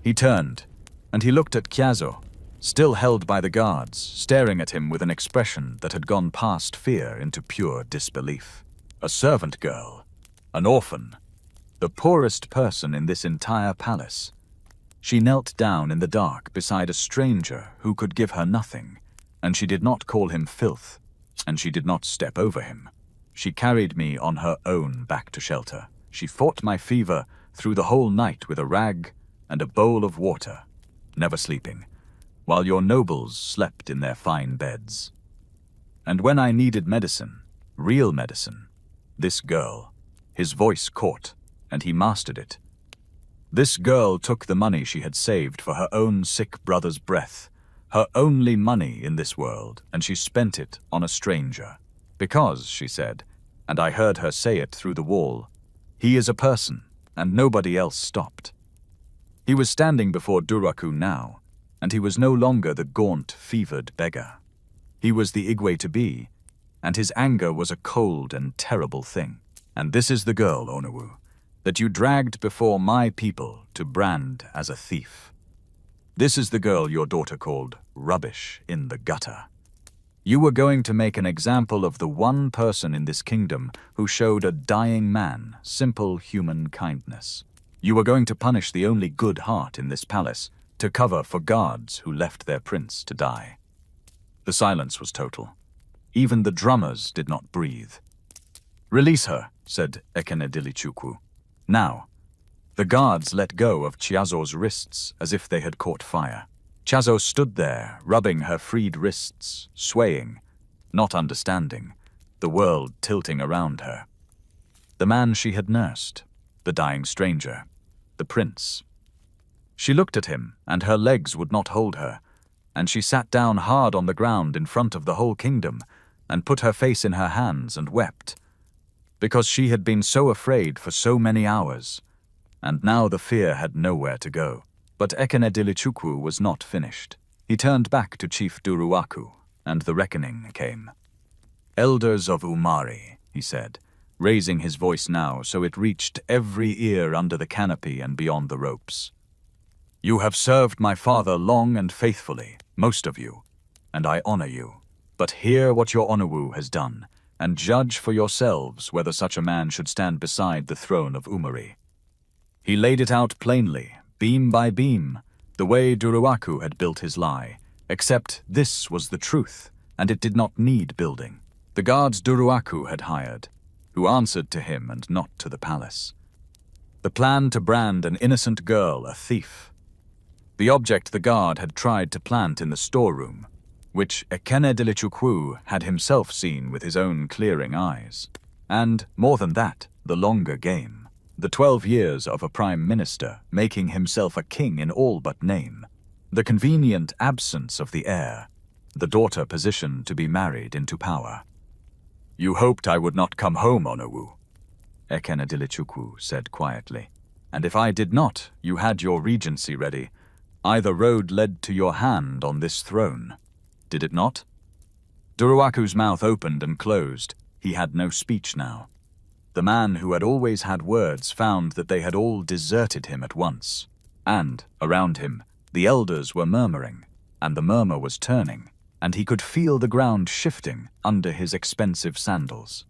He turned, and he looked at Kyazo, still held by the guards, staring at him with an expression that had gone past fear into pure disbelief. A servant girl, an orphan, the poorest person in this entire palace. She knelt down in the dark beside a stranger who could give her nothing, and she did not call him filth, and she did not step over him. She carried me on her own back to shelter. She fought my fever through the whole night with a rag and a bowl of water, never sleeping, while your nobles slept in their fine beds. And when I needed medicine, real medicine, this girl," his voice caught, and he mastered it. "This girl took the money she had saved for her own sick brother's breath, her only money in this world, and she spent it on a stranger. Because," she said, and I heard her say it through the wall, "he is a person," and nobody else stopped. He was standing before Duruaku now, and he was no longer the gaunt, fevered beggar. He was the Igwe-to-be, and his anger was a cold and terrible thing. "And this is the girl, Onowu, that you dragged before my people to brand as a thief. This is the girl your daughter called rubbish in the gutter. You were going to make an example of the one person in this kingdom who showed a dying man simple human kindness. You were going to punish the only good heart in this palace to cover for guards who left their prince to die." The silence was total. Even the drummers did not breathe. "Release her," said Ekenedilichukwu. "Now." The guards let go of Chiazo's wrists as if they had caught fire. Chiazo stood there, rubbing her freed wrists, swaying, not understanding, the world tilting around her. The man she had nursed, the dying stranger, the prince. She looked at him, and her legs would not hold her, and she sat down hard on the ground in front of the whole kingdom, and put her face in her hands and wept, because she had been so afraid for so many hours, and now the fear had nowhere to go. But Ekenedilichukwu was not finished. He turned back to Chief Duruaku, and the reckoning came. "Elders of Umari," he said, raising his voice now so it reached every ear under the canopy and beyond the ropes. "You have served my father long and faithfully, most of you, and I honor you. But hear what your Onowu has done, and judge for yourselves whether such a man should stand beside the throne of Umari." He laid it out plainly, beam by beam, the way Duruaku had built his lie, except this was the truth, and it did not need building. The guards Duruaku had hired, who answered to him and not to the palace. The plan to brand an innocent girl a thief. The object the guard had tried to plant in the storeroom. which Ekenedilichukwu had himself seen with his own clearing eyes. And, more than that, the longer game. The 12 years of a prime minister making himself a king in all but name. The convenient absence of the heir. The daughter positioned to be married into power. "You hoped I would not come home, Onowu," Ekenedilichukwu said quietly. "And if I did not, you had your regency ready. Either road led to your hand on this throne. Did it not?" Duruaku's mouth opened and closed. He had no speech now. The man who had always had words found that they had all deserted him at once. And, around him, the elders were murmuring, and the murmur was turning, and he could feel the ground shifting under his expensive sandals.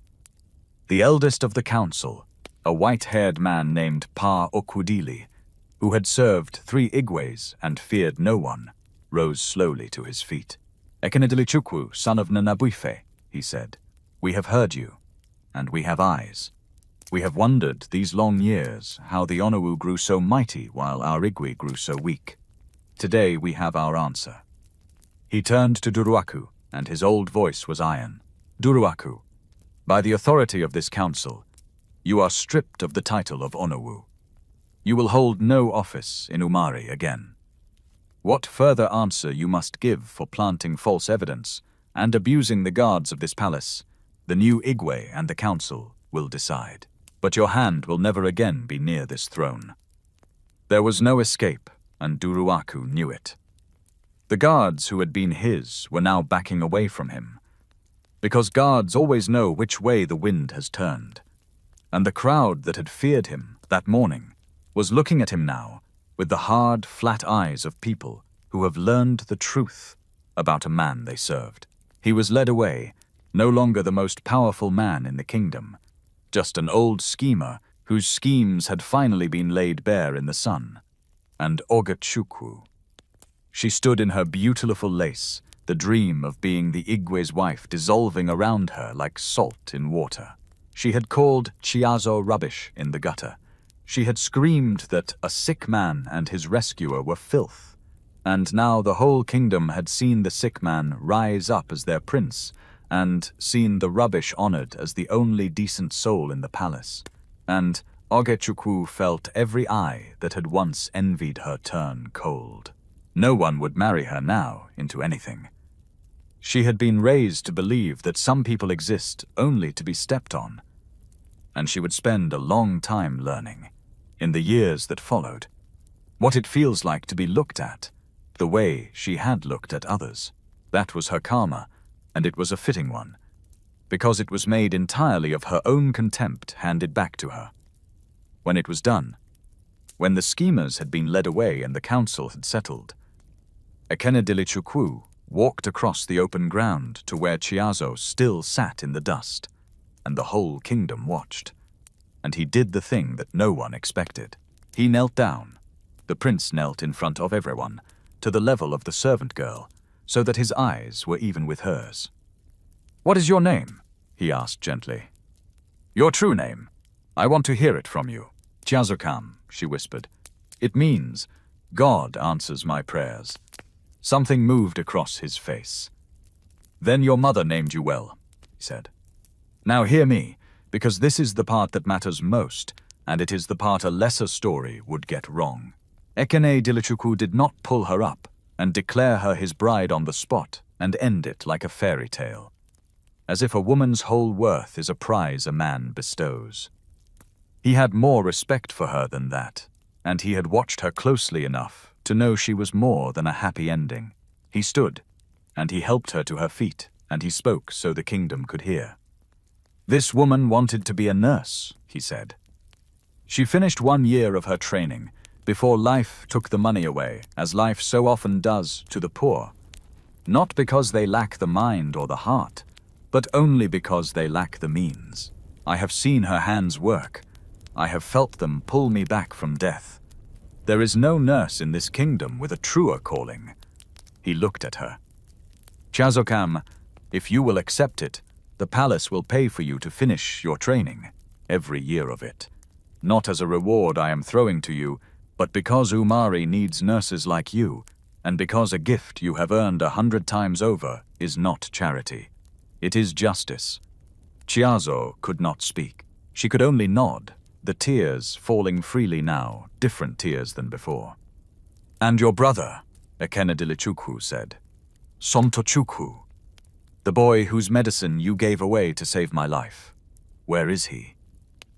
The eldest of the council, a white-haired man named Pa Okwudili, who had served 3 Igwes and feared no one, rose slowly to his feet. "Ekenedilichukwu, son of Nanabuife," he said, "we have heard you, and we have eyes. We have wondered these long years how the Onowu grew so mighty while our Igwe grew so weak. Today we have our answer." He turned to Duruaku, and his old voice was iron. "Duruaku, by the authority of this council, you are stripped of the title of Onowu. You will hold no office in Umari again. What further answer you must give for planting false evidence and abusing the guards of this palace, the new Igwe and the council will decide. But your hand will never again be near this throne." There was no escape, and Duruaku knew it. The guards who had been his were now backing away from him, because guards always know which way the wind has turned. And the crowd that had feared him that morning was looking at him now with the hard, flat eyes of people who have learned the truth about a man they served. He was led away, no longer the most powerful man in the kingdom, just an old schemer whose schemes had finally been laid bare in the sun. And Ogachukwu. She stood in her beautiful lace, the dream of being the Igwe's wife dissolving around her like salt in water. She had called Chiazo rubbish in the gutter. She had screamed that a sick man and his rescuer were filth. And now the whole kingdom had seen the sick man rise up as their prince, and seen the rubbish honored as the only decent soul in the palace. And Ogechukwu felt every eye that had once envied her turn cold. No one would marry her now into anything. She had been raised to believe that some people exist only to be stepped on, and she would spend a long time learning, in the years that followed, what it feels like to be looked at, the way she had looked at others. That was her karma, and it was a fitting one, because it was made entirely of her own contempt handed back to her. When it was done, when the schemers had been led away and the council had settled, Ekenedilichukwu walked across the open ground to where Chiazo still sat in the dust, and the whole kingdom watched. And he did the thing that no one expected. He knelt down. The prince knelt in front of everyone, to the level of the servant girl, so that his eyes were even with hers. "What is your name?" he asked gently. "Your true name. I want to hear it from you." "Chiazokam," she whispered. "It means, God answers my prayers." Something moved across his face. "Then your mother named you well," he said. "Now hear me, because this is the part that matters most, and it is the part a lesser story would get wrong." Ekenedilichukwu did not pull her up and declare her his bride on the spot and end it like a fairy tale, as if a woman's whole worth is a prize a man bestows. He had more respect for her than that, and he had watched her closely enough to know she was more than a happy ending. He stood, and he helped her to her feet, and he spoke so the kingdom could hear. "This woman wanted to be a nurse," he said. "She finished 1 year of her training before life took the money away, as life so often does to the poor, not because they lack the mind or the heart, but only because they lack the means. I have seen her hands work. I have felt them pull me back from death. There is no nurse in this kingdom with a truer calling." He looked at her. "Chazokam, if you will accept it, the palace will pay for you to finish your training, every year of it. Not as a reward I am throwing to you, but because Umari needs nurses like you, And because a gift you have earned 100 times over is not charity. It is justice. Chiazo could not speak. She could only nod, the tears falling freely now, different tears than before. And your brother, Ekenedilichukwu said. Somtochukwu, the boy whose medicine you gave away to save my life. Where is he?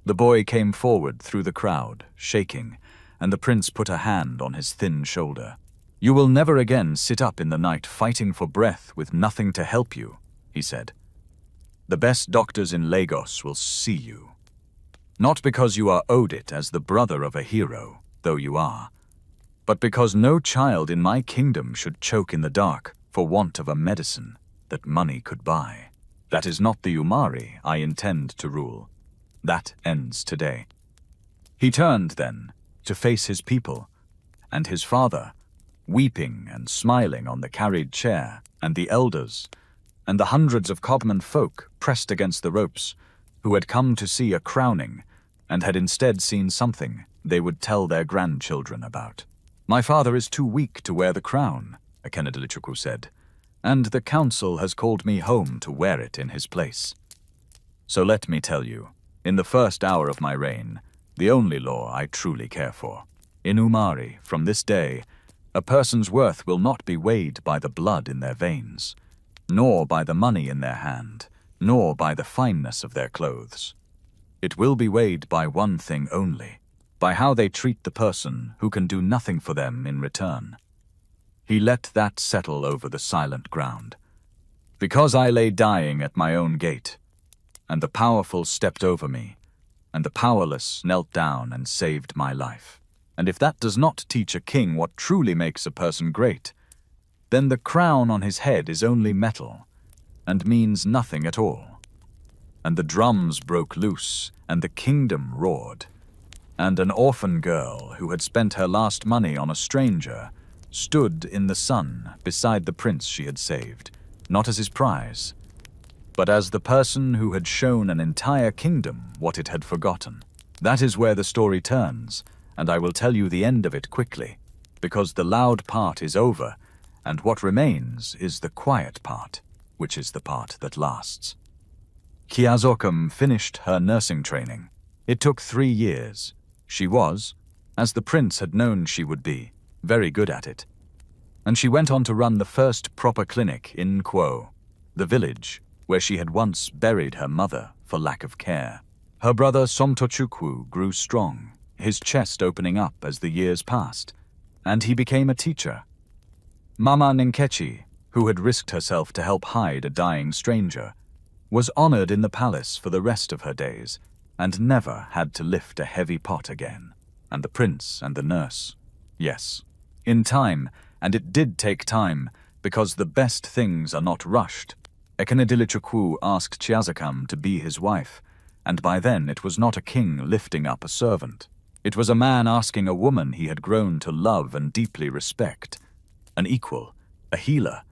The boy came forward through the crowd, shaking, and the prince put a hand on his thin shoulder. You will never again sit up in the night fighting for breath with nothing to help you, he said. The best doctors in Lagos will see you. Not because you are owed it as the brother of a hero, though you are, but because no child in my kingdom should choke in the dark for want of a medicine that money could buy. That is not the Umari I intend to rule. That ends today. He turned, then, to face his people, and his father, weeping and smiling on the carried chair, and the elders, and the hundreds of Cobman folk pressed against the ropes, who had come to see a crowning, and had instead seen something they would tell their grandchildren about. My father is too weak to wear the crown, Ekenedilichukwu said, and the council has called me home to wear it in his place. So let me tell you, in the first hour of my reign, the only law I truly care for. In Umari, from this day, a person's worth will not be weighed by the blood in their veins, nor by the money in their hand, nor by the fineness of their clothes. It will be weighed by one thing only, by how they treat the person who can do nothing for them in return. He let that settle over the silent ground. Because I lay dying at my own gate, and the powerful stepped over me, and the powerless knelt down and saved my life. And if that does not teach a king what truly makes a person great, then the crown on his head is only metal, and means nothing at all. And the drums broke loose, and the kingdom roared, and an orphan girl who had spent her last money on a stranger stood in the sun beside the prince she had saved, not as his prize, but as the person who had shown an entire kingdom what it had forgotten. That is where the story turns, and I will tell you the end of it quickly, because the loud part is over, and what remains is the quiet part, which is the part that lasts. Chiazokum finished her nursing training. It took 3 years. She was, as the prince had known she would be, very good at it. And she went on to run the first proper clinic in Kwo, the village where she had once buried her mother for lack of care. Her brother Somtochukwu grew strong, his chest opening up as the years passed, and he became a teacher. Mama Ninkechi, who had risked herself to help hide a dying stranger, was honored in the palace for the rest of her days, and never had to lift a heavy pot again. And the prince and the nurse. Yes, in time, and it did take time, because the best things are not rushed. Ekenedilichukwu asked Chiazakam to be his wife, and by then it was not a king lifting up a servant. It was a man asking a woman he had grown to love and deeply respect, an equal, a healer,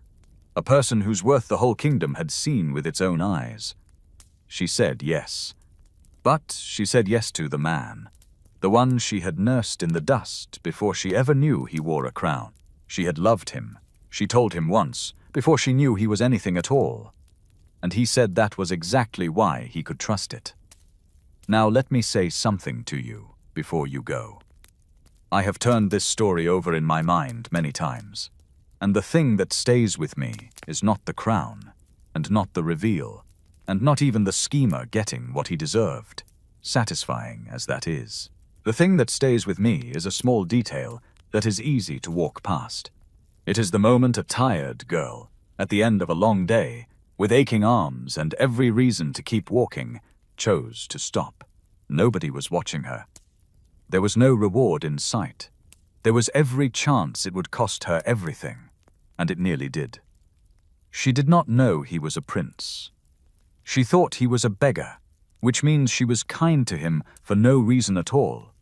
a person whose worth the whole kingdom had seen with its own eyes. She said yes. But she said yes to the man, the one she had nursed in the dust before she ever knew he wore a crown. She had loved him, she told him once, before she knew he was anything at all. And he said that was exactly why he could trust it. Now let me say something to you before you go. I have turned this story over in my mind many times, and the thing that stays with me is not the crown, and not the reveal, and not even the schemer getting what he deserved, satisfying as that is. The thing that stays with me is a small detail that is easy to walk past. It is the moment a tired girl, at the end of a long day, with aching arms and every reason to keep walking, chose to stop. Nobody was watching her. There was no reward in sight. There was every chance it would cost her everything, and it nearly did. She did not know he was a prince. She thought he was a beggar, which means she was kind to him for no reason at all,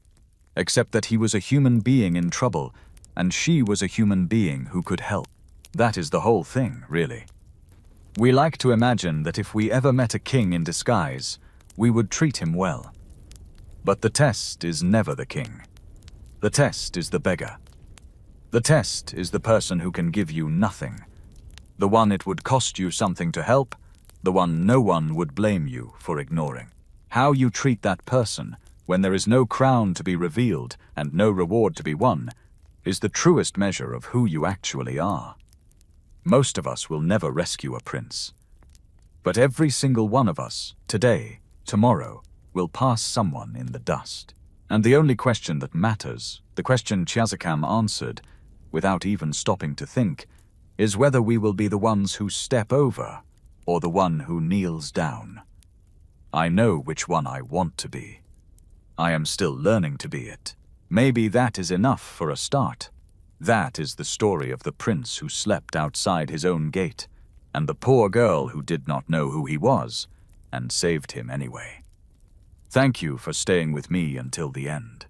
except that he was a human being in trouble, and she was a human being who could help. That is the whole thing, really. We like to imagine that if we ever met a king in disguise, we would treat him well. But the test is never the king. The test is the beggar. The test is the person who can give you nothing. The one it would cost you something to help, the one no one would blame you for ignoring. How you treat that person, when there is no crown to be revealed and no reward to be won, is the truest measure of who you actually are. Most of us will never rescue a prince. But every single one of us, today, tomorrow, will pass someone in the dust. And the only question that matters, the question Chiazakam answered, without even stopping to think, is whether we will be the ones who step over, or the one who kneels down. I know which one I want to be. I am still learning to be it. Maybe that is enough for a start. That is the story of the prince who slept outside his own gate, and the poor girl who did not know who he was, and saved him anyway. Thank you for staying with me until the end.